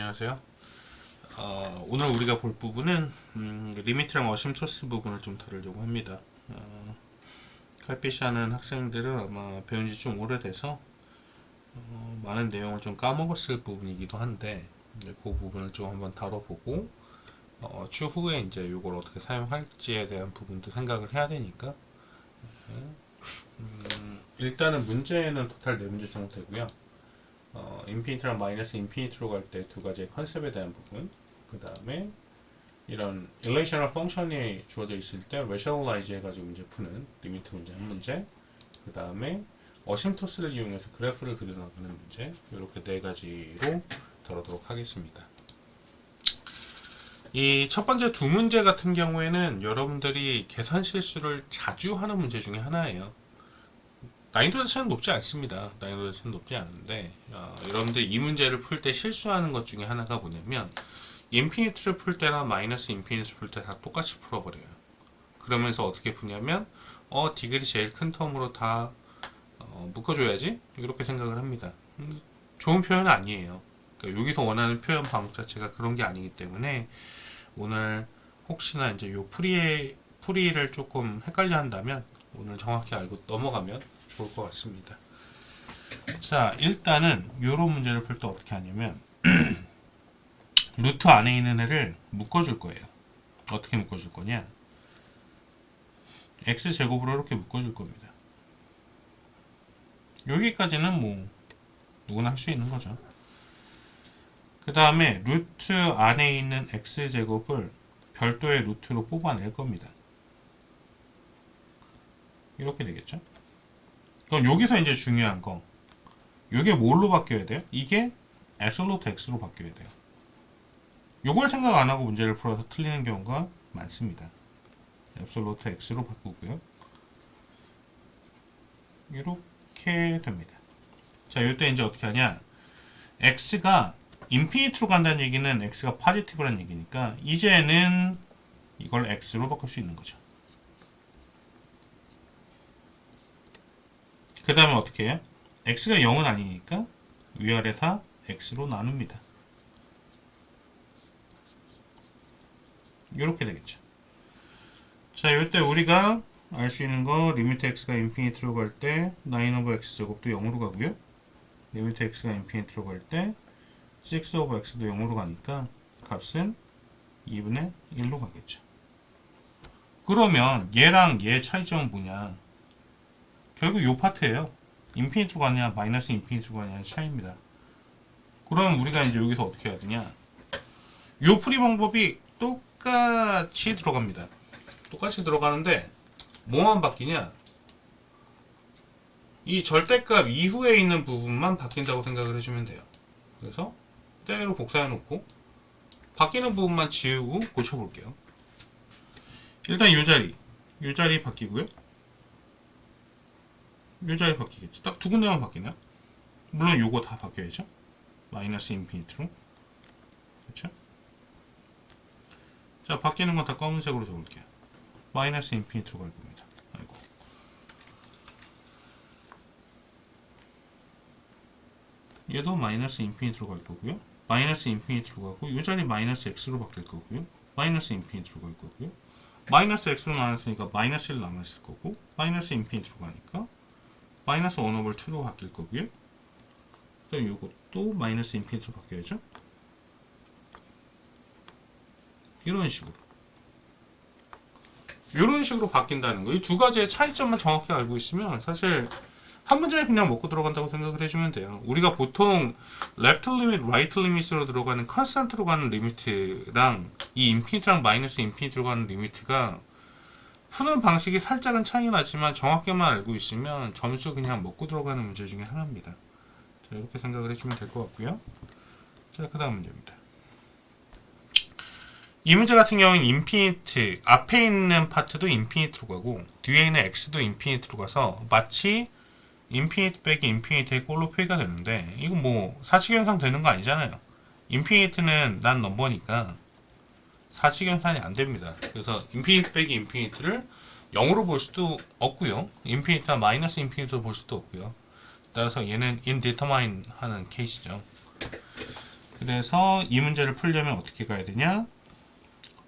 안녕하세요. 오늘 우리가 볼 부분은 리미트랑 어심토스 부분을 좀 다루려고 합니다. 칼피시 하는 학생들은 아마 배운 지 좀 오래돼서 많은 내용을 좀 까먹었을 부분이기도 한데 이제 그 부분을 좀 한번 다뤄보고 추후에 이제 이걸 어떻게 사용할지에 대한 부분도 생각을 해야 되니까 일단은 문제는 토탈 4문제 정도 되고요. 인피니트랑 마이너스 인피니트로 갈 때 두 가지의 컨셉에 대한 부분, 그 다음에 이런 일레이셔널 펑션이 주어져 있을 때 레셔널라이즈 해가지고 문제 푸는 리미트 문제 한 문제, 그 다음에 어심토스를 이용해서 그래프를 그려나가는 문제, 이렇게 네 가지로 다루도록 하겠습니다. 이 첫 번째 두 문제 같은 경우에는 여러분들이 계산 실수를 자주 하는 문제 중에 하나예요. 난이도 자체는 높지 않습니다. 난이도 자체는 높지 않은데 여러분들 이 문제를 풀 때 실수하는 것 중에 하나가 뭐냐면 인피니트를 풀 때나 마이너스 인피니트를 풀 때 다 똑같이 풀어버려요. 그러면서 어떻게 푸냐면 디귿이 제일 큰 텀으로 다 묶어줘야지 이렇게 생각을 합니다. 좋은 표현은 아니에요. 그러니까 여기서 원하는 표현 방법 자체가 그런 게 아니기 때문에 오늘 혹시나 이제 요 풀이를 조금 헷갈려 한다면 오늘 정확히 알고 넘어가면 좋을 것 같습니다. 자, 일단은 이런 문제를 풀 때 어떻게 하냐면 루트 안에 있는 애를 묶어줄 거예요. 어떻게 묶어줄 거냐? x제곱으로 이렇게 묶어줄 겁니다. 여기까지는 뭐 누구나 할 수 있는 거죠. 그 다음에 루트 안에 있는 x제곱을 별도의 루트로 뽑아낼 겁니다. 이렇게 되겠죠? 그럼 여기서 이제 중요한 거, 이게 뭘로 바뀌어야 돼요? 이게 absolute x로 바뀌어야 돼요. 요걸 생각 안 하고 문제를 풀어서 틀리는 경우가 많습니다. absolute x로 바꾸고요. 이렇게 됩니다. 자, 이때 이제 어떻게 하냐? x가 인피니트로 간다는 얘기는 x가 포지티브라는 얘기니까 이제는 이걸 x로 바꿀 수 있는 거죠. 그 다음에 어떻게 해요? x가 0은 아니니까 위아래 다 x로 나눕니다. 이렇게 되겠죠. 자, 이때 우리가 알 수 있는 거 리미트 x가 인피니트로 갈 때 9 over x제곱도 0으로 가고요. 리미트 x가 인피니트로 갈 때 6 over x도 0으로 가니까 값은 2분의 1로 가겠죠. 그러면 얘랑 얘 차이점은 뭐냐? 결국 요 파트예요. 인피니트로 가느냐 마이너스 인피니트로 가느냐의 차이입니다. 그럼 우리가 이제 여기서 어떻게 해야 되냐? 요 풀이 방법이 똑같이 들어갑니다. 똑같이 들어가는데 뭐만 바뀌냐? 이 절대값 이후에 있는 부분만 바뀐다고 생각을 해주면 돼요. 그래서 그대로 복사해 놓고 바뀌는 부분만 지우고 고쳐볼게요. 일단 요 자리 바뀌고요. 요 자리 바뀌겠죠. 딱 두 군데만 바뀌나요? 물론 요거 다 바뀌어야죠. 마이너스 인피니트로. 그렇죠? 자, 바뀌는 건 다 검은색으로 적을게요. 마이너스 인피니트로 갈 겁니다. 아이고. 얘도 마이너스 인피니트로 갈 거고요. 마이너스 인피니트로 가고 요 자리 마이너스 x로 바뀔 거고요. 마이너스 인피니트로 갈 거고요. 마이너스 x로 나눴으니까 마이너스 1 남아있을 거고 마이너스 인피니트로 가니까 마이너스 1 over 2로 바뀔 거고요. 그다음 이것도 마이너스 인피니트로 바뀌어야죠. 이런 식으로 바뀐다는 거. 이 두 가지의 차이점만 정확히 알고 있으면 사실 한 문제에 그냥 먹고 들어간다고 생각을 해주면 돼요. 우리가 보통 left limit, right limit으로 들어가는 constant로 가는 리미트랑 이 인피니트랑 마이너스 인피니트로 가는 리미트가 푸는 방식이 살짝은 차이가 나지만 정확히만 알고 있으면 점수 그냥 먹고 들어가는 문제 중에 하나입니다. 자, 이렇게 생각을 해주면 될 것 같고요. 자, 그 다음 문제입니다. 이 문제 같은 경우는 인피니트, 앞에 있는 파트도 인피니트로 가고 뒤에 있는 x도 인피니트로 가서 마치 인피니트 빼기 인피니트의 꼴로 표기가 되는데 이건 뭐 사칙현상 되는 거 아니잖아요. 인피니트는 난 넘버니까 사칙현상이 안 됩니다. 그래서 인피니트 빼기 인피니트를 0으로 볼 수도 없고요. 인피니트나 마이너스 인피니트로 볼 수도 없고요. 따라서 얘는 indetermine 하는 케이스죠. 그래서 이 문제를 풀려면 어떻게 가야 되냐?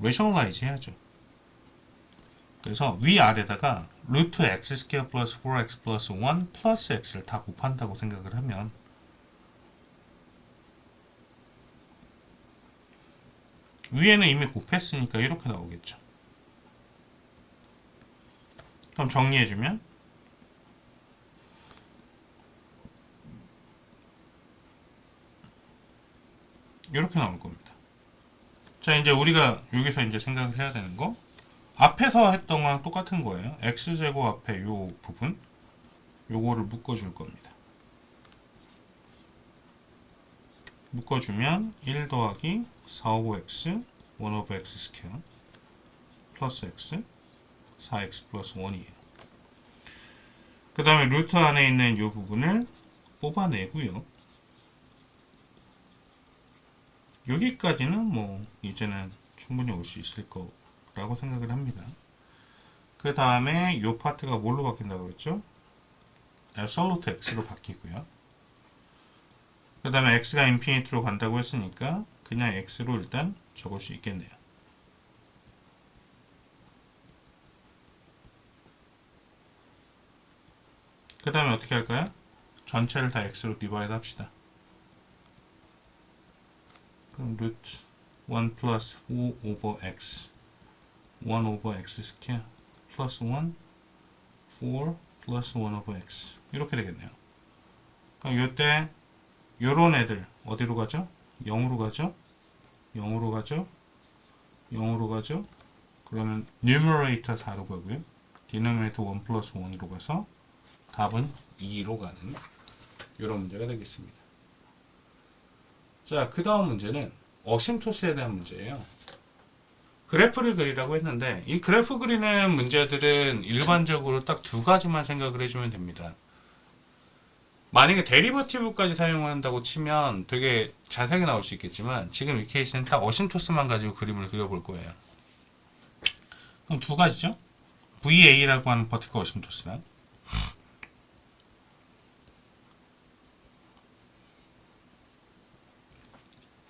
레셔널라이즈 해야죠. 그래서 위아래다가 루트 x 스퀘어 플러스 4x 플러스 1 플러스 x를 다 곱한다고 생각을 하면 위에는 이미 곱했으니까 이렇게 나오겠죠. 그럼 정리해주면 이렇게 나올 겁니다. 자, 이제 우리가 여기서 이제 생각을 해야 되는 거, 앞에서 했던 거랑 똑같은 거예요. x제곱 앞에 요 부분, 요거를 묶어줄 겁니다. 묶어주면 1 더하기 4 오버 x 1 오버 x 스퀘어 플러스 x 4x 플러스 1이에요. 그 다음에 루트 안에 있는 이 부분을 뽑아내고요. 여기까지는 뭐 이제는 충분히 올 수 있을 거라고 생각을 합니다. 그 다음에 이 파트가 뭘로 바뀐다고 그랬죠? absolute x로 바뀌고요. 그 다음에 x가 인피니트로 간다고 했으니까 그냥 x로 일단 적을 수 있겠네요. 그 다음에 어떻게 할까요? 전체를 다 x로 디바이드 합시다. 그럼 루트 1 플러스 4 오버 x 1 오버 x 스퀘어 플러스 1 4 플러스 1 오버 x 이렇게 되겠네요. 그럼 이때 요런 애들 어디로 가죠? 0으로 가죠? 0으로 가죠? 0으로 가죠? 그러면 numerator 4로 가고요. denominator 1 플러스 1으로 가서 답은 2로 가는 이런 문제가 되겠습니다. 자, 그 다음 문제는 어심토스에 대한 문제예요. 그래프를 그리라고 했는데 이 그래프 그리는 문제들은 일반적으로 딱 두 가지만 생각을 해주면 됩니다. 만약에 데리버티브까지 사용한다고 치면 되게 자세하게 나올 수 있겠지만 지금 이 케이스는 딱 어심토스만 가지고 그림을 그려볼 거예요. 그럼 두 가지죠. VA라고 하는 버티컬 어심토스랑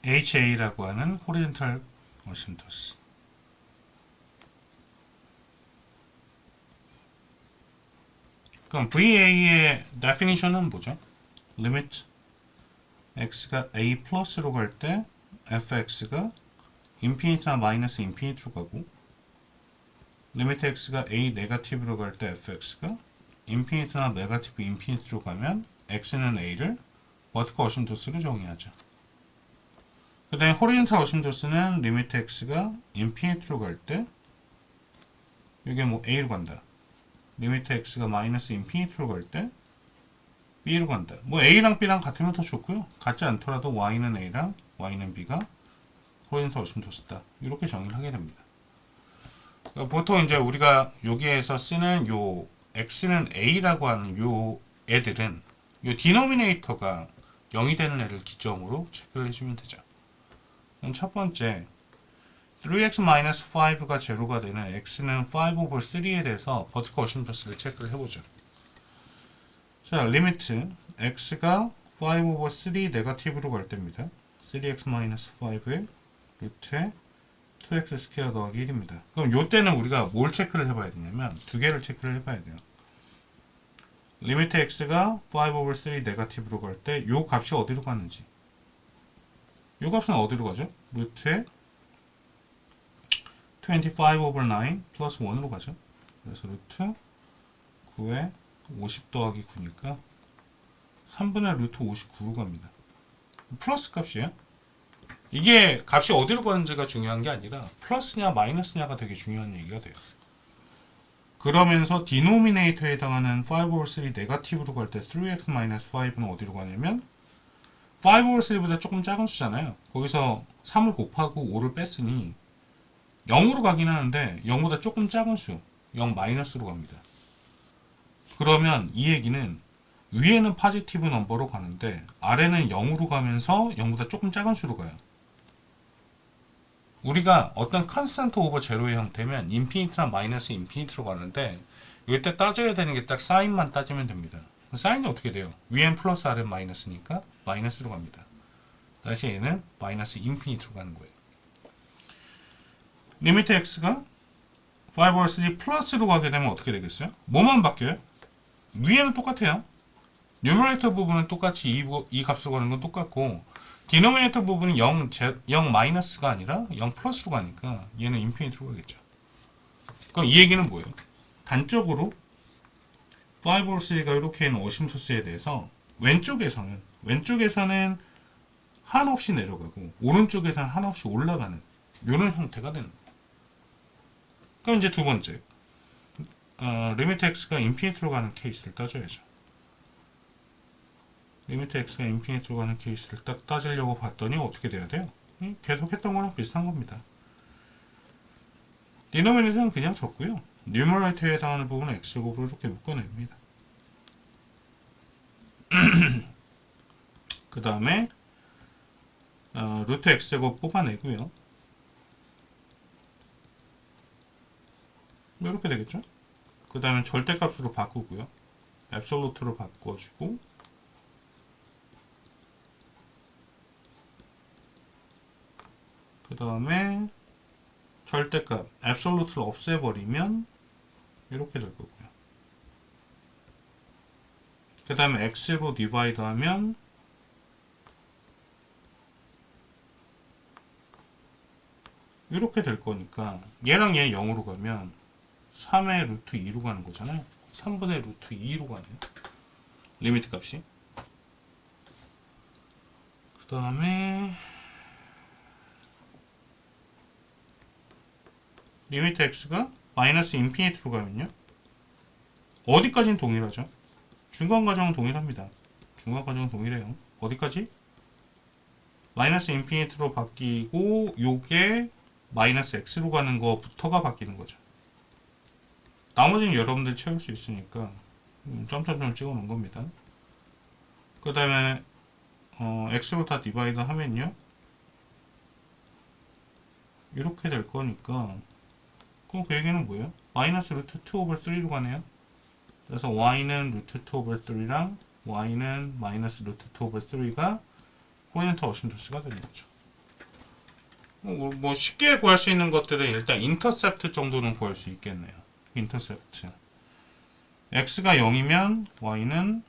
HA라고 하는 호리젠탈 어심토스. 그럼 VA의 definition은 뭐죠? limit x가 a 플러스로 갈 때 fx가 인피니트나 마이너스 인피니트로 가고 limit x가 a 네거티브로 갈 때 fx가 인피니트나 네거티브 인피니트로 가면 x는 a를 버티컬 어심토스로 정의하죠. 그 다음에 호리젠탈 어심토스는 limit x가 인피니트로 갈 때 이게 뭐 a로 간다. 리미트 x가 마이너스 인피니트로 갈 때 b로 간다. 뭐 a랑 b랑 같으면 더 좋고요. 같지 않더라도 y는 a랑 y는 b가 호리젠탈 어심토스다. 이렇게 정의를 하게 됩니다. 그러니까 보통 이제 우리가 여기에서 쓰는 요 x는 a라고 하는 요 애들은 요 디노미네이터가 0이 되는 애를 기점으로 체크를 해주면 되죠. 그럼 첫 번째 3x-5가 제로가 되는 x는 5 over 3에 대해서 버티컬 어심토스를 체크를 해보죠. 자, 리미트 x가 5 over 3 네거티브로 갈 때입니다. 3x-5의 루트에 2x 스퀘어 더하기 1입니다. 그럼 이때는 우리가 뭘 체크를 해봐야 되냐면 두 개를 체크를 해봐야 돼요. 리미트 x가 5 over 3 네거티브로 갈 때 이 값이 어디로 가는지. 이 값은 어디로 가죠? 루트에 25 over 9 플러스 1으로 가죠. 그래서 루트 9에 50 더하기 9니까 3분의 루트 59로 갑니다. 플러스 값이에요. 이게 값이 어디로 가는지가 중요한 게 아니라 플러스냐 마이너스냐가 되게 중요한 얘기가 돼요. 그러면서 디노미네이터에 해당하는 5 over 3 네거티브로 갈 때 3x-5는 어디로 가냐면 5 over 3보다 조금 작은 수잖아요. 거기서 3을 곱하고 5를 뺐으니 0으로 가긴 하는데 0보다 조금 작은 수 0 마이너스로 갑니다. 그러면 이 얘기는 위에는 포지티브 넘버로 가는데 아래는 0으로 가면서 0보다 조금 작은 수로 가요. 우리가 어떤 컨스턴트 오버 제로의 형태면 인피니트나 마이너스 인피니트로 가는데 이때 따져야 되는 게 딱 사인만 따지면 됩니다. 사인이 어떻게 돼요? 위엔 플러스 아래는 마이너스니까 마이너스로 갑니다. 다시 얘는 마이너스 인피니트로 가는 거예요. 리미트 x가 5 over 3 플러스로 가게 되면 어떻게 되겠어요? 뭐만 바뀌어요? 위에는 똑같아요. 뉴머레이터 부분은 똑같이 이 값으로 가는 건 똑같고 디노미네이터 부분은 0 마이너스가 아니라 0 플러스로 가니까 얘는 인피니트로 가겠죠. 그럼 이 얘기는 뭐예요? 단적으로 5 over 3가 이렇게 있는 어심토스에 대해서 왼쪽에서는 한없이 내려가고 오른쪽에서는 한없이 올라가는 이런 형태가 되는 거예요. 그럼 이제 두 번째 리미트 x가 인피니트로 가는 케이스를 따져야죠. 리미트 x가 인피니트로 가는 케이스를 딱 따지려고 봤더니 어떻게 돼야 돼요? 계속 했던 거랑 비슷한 겁니다. 디노미네이터는 그냥 적고요. 뉴머레이터에 해당하는 부분은 x제곱으로 이렇게 묶어냅니다. 그 다음에 루트 x제곱 뽑아내고요. 이렇게 되겠죠? 그 다음에 절대값으로 바꾸고요. 앱솔루트로 바꿔주고 그 다음에 절대값 앱솔루트를 없애버리면 이렇게 될 거고요. 그 다음에 x로 디바이드 하면 이렇게 될 거니까 얘랑 얘 0으로 가면 3의 루트 2로 가는 거잖아요. 3분의 루트 2로 가네요. 리미트 값이. 그 다음에 리미트 x가 마이너스 인피니트로 가면요. 어디까지는 동일하죠? 중간 과정은 동일합니다. 중간 과정은 동일해요. 어디까지? 마이너스 인피니트로 바뀌고 요게 마이너스 x로 가는 거부터가 바뀌는 거죠. 나머지는 여러분들이 채울 수 있으니까 점점점 찍어 놓은 겁니다. 그 다음에 x로 다 디바이드 하면요 이렇게 될 거니까 그럼 그 얘기는 뭐예요? 마이너스 루트 2 over 3로 가네요. 그래서 y는 루트 2 over 3랑 y는 마이너스 루트 2 over 3가 코리엔트 어심토스가 되는 거죠. 뭐 쉽게 구할 수 있는 것들은 일단 인터셉트 정도는 구할 수 있겠네요. 인터셉트 x가 0이면 y는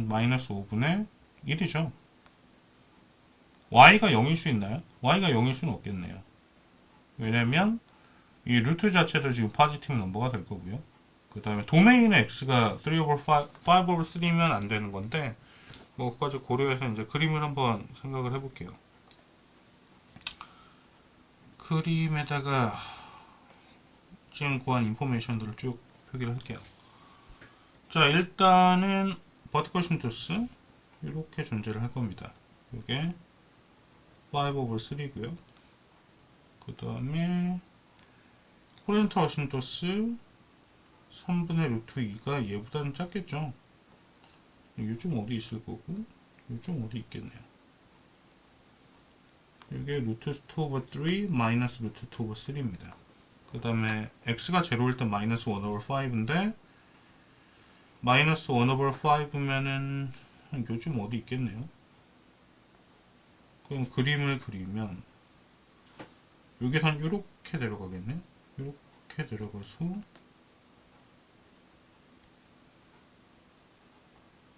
마이너스 5분의 1이죠. y가 0일 수 있나요? y가 0일 수는 없겠네요. 왜냐면 이 루트 자체도 지금 포지티브 넘버가 될 거고요. 그 다음에 도메인의 x가 3 over 5 over 3면 안 되는 건데 뭐 그까지 고려해서 이제 그림을 한번 생각을 해볼게요. 그림에다가 지금 구한 인포메이션들을 쭉 표기를 할게요. 자, 일단은 버티컬 심토스 이렇게 존재를 할 겁니다. 이게 5 over 3고요. 그 다음에 코리엔트 어심토스 3분의 루트 2가 얘보다는 작겠죠. 요즘 어디 있을 거고 요즘 어디 있겠네요. 이게 루트 2 over 3 마이너스 루트 2 over 3입니다. 그 다음에 x가 제로일 때 마이너스 1 over 5인데 마이너스 1 over 5면은 요즘 어디 있겠네요. 그럼 그림을 그리면 여기선 이렇게 내려가겠네. 이렇게 내려가서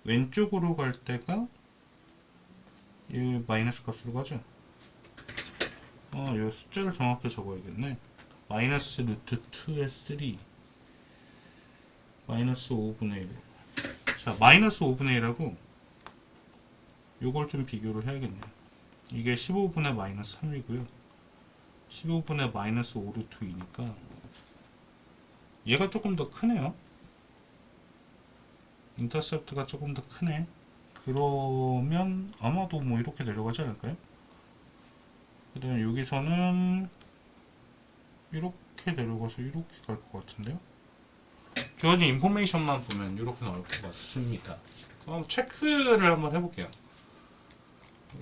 왼쪽으로 갈 때가 이 마이너스 값으로 가죠. 이 숫자를 정확히 적어야겠네. 마이너스 루트 2의 3 마이너스 5분의 1. 자, 마이너스 5분의 1하고 요걸 좀 비교를 해야겠네요. 이게 15분의 마이너스 3이고요 15분의 마이너스 5 루트 2니까 얘가 조금 더 크네요. 인터셉트가 조금 더 크네. 그러면 아마도 뭐 이렇게 내려가지 않을까요? 그 다음에 여기서는 이렇게 내려가서 이렇게 갈 것 같은데요. 주어진 인포메이션만 보면 이렇게 나올 것 같습니다. 그럼 체크를 한번 해볼게요.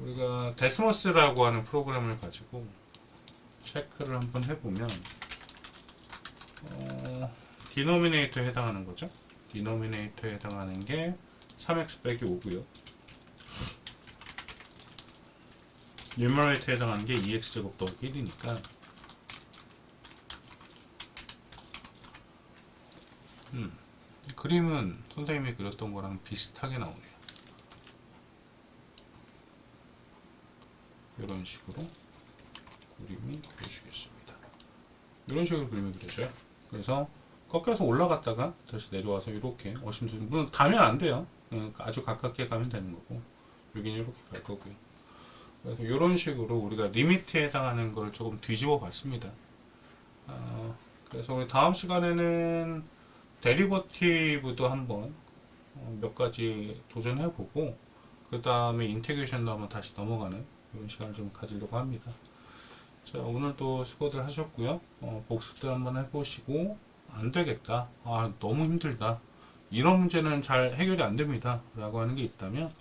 우리가 데스머스라고 하는 프로그램을 가지고 체크를 한번 해보면 디노미네이터에 해당하는 거죠. 디노미네이터에 해당하는 게 3x 빼기 5고요. 뉴머레이터에 해당하는 게 2x제곱 더하기 1이니까 그림은 선생님이 그렸던 거랑 비슷하게 나오네요. 이런 식으로 그림이 그려지겠습니다. 이런 식으로 그림이 그려져요. 그래서 꺾여서 올라갔다가 다시 내려와서 이렇게 어심투심, 물론 닿으면 안 돼요. 아주 가깝게 가면 되는 거고, 여기는 이렇게 갈 거고요. 그래서 이런 식으로 우리가 리미트에 해당하는 걸 조금 뒤집어 봤습니다. 그래서 우리 다음 시간에는 데리버티브도 한번 몇 가지 도전해 보고, 그 다음에 인테그레이션도 한번 다시 넘어가는 이런 시간을 좀 가지려고 합니다. 자, 오늘도 수고들 하셨고요. 복습들 한번 해보시고, 안 되겠다, 너무 힘들다, 이런 문제는 잘 해결이 안 됩니다 라고 하는 게 있다면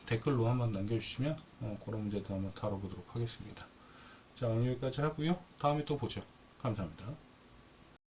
댓글로 한번 남겨주시면 그런 문제도 한번 다뤄보도록 하겠습니다. 자, 오늘 여기까지 하고요. 다음에 또 보죠. 감사합니다.